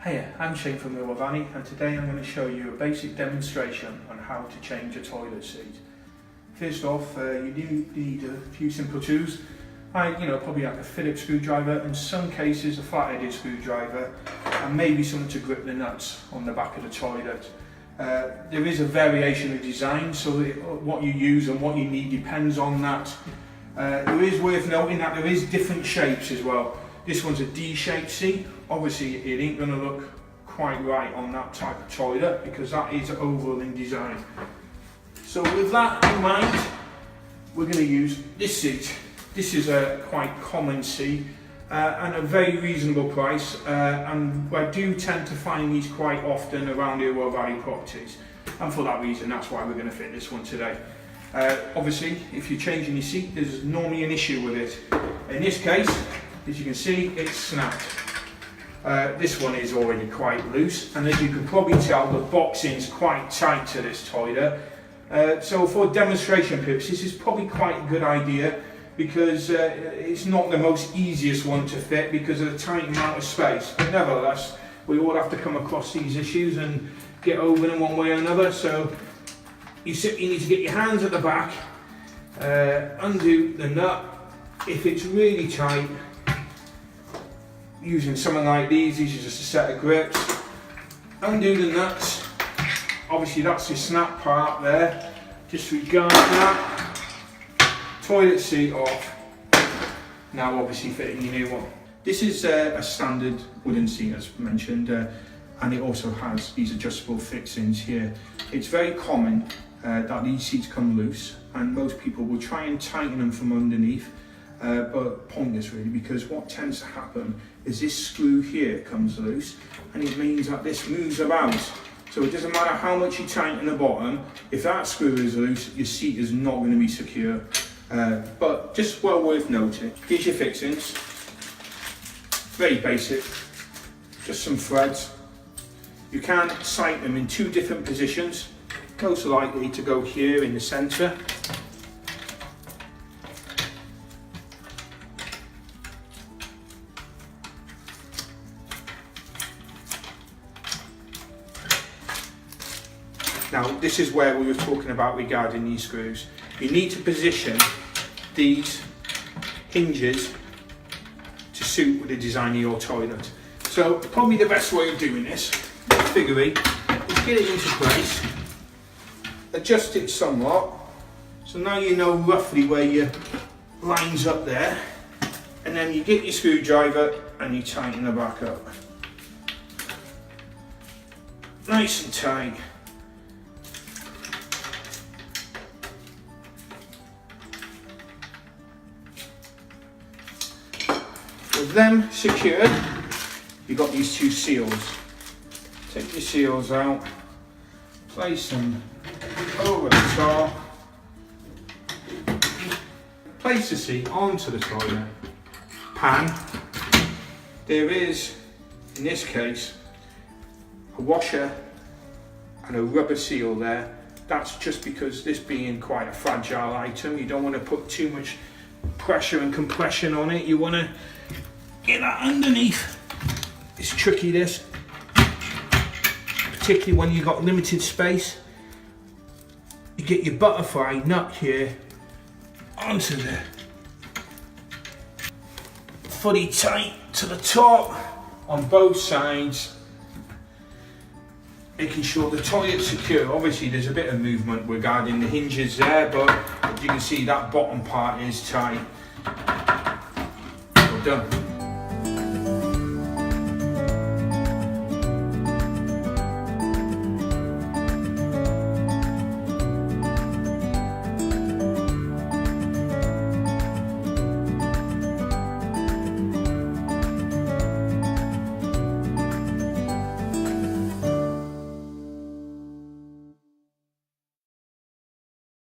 Hiya, I'm Shane from Millwall Valley, and today I'm going to show you a basic demonstration on how to change a toilet seat. First off, you do need a few simple tools, probably like a Phillips screwdriver, in some cases a flat-headed screwdriver, and maybe something to grip the nuts on the back of the toilet. There is a variation of design, so what you use and what you need depends on that. It is worth noting that there is different shapes as well. This one's a D-shaped seat. Obviously it ain't going to look quite right on that type of toilet because that is oval in design. So with that in mind, we're going to use this seat. This is a quite common seat and a very reasonable price, and I do tend to find these quite often around Millwall Valley properties, and for that reason that's why we're going to fit this one today. Obviously if you're changing your seat, there's normally an issue with it. In this case, as you can see, it's snapped. This one is already quite loose, and as you can probably tell, the boxing's quite tight to this toilet. So for demonstration purposes, it's probably quite a good idea because it's not the most easiest one to fit because of the tight amount of space. But nevertheless, we all have to come across these issues and get over them one way or another. So you need to get your hands at the back, undo the nut. If it's really tight, using something like these are just a set of grips. Undo the nuts. Obviously that's the snap part there. Disregard that. Toilet seat off. Now obviously fitting your new one. This is a standard wooden seat as mentioned, and it also has these adjustable fixings here. It's very common that these seats come loose, and most people will try and tighten them from underneath. But pointless really, because what tends to happen is this screw here comes loose and it means that this moves about. So it doesn't matter how much you tighten the bottom, if that screw is loose, your seat is not going to be secure. But just well worth noting. Here's your fixings. Very basic, just some threads. You can sight them in two different positions, most likely to go here in the centre. Now this is where we were talking about regarding these screws. You need to position these hinges to suit with the design of your toilet. So probably the best way of doing this, figure eight, is get it into place, adjust it somewhat, so now you know roughly where your line's up there, and then you get your screwdriver and you tighten the back up. Nice and tight. With them secured, you've got these two seals. Take your seals out, place them over the top, place the seat onto the toilet pan. There is, in this case, a washer and a rubber seal there. That's just because this being quite a fragile item, you don't want to put too much pressure and compression on it. You want to get that underneath. It's tricky this, particularly when you've got limited space. You get your butterfly nut here onto the fully tight to the top on both sides, making sure the toilet's secure. Obviously there's a bit of movement regarding the hinges there, but as you can see that bottom part is tight. Well done.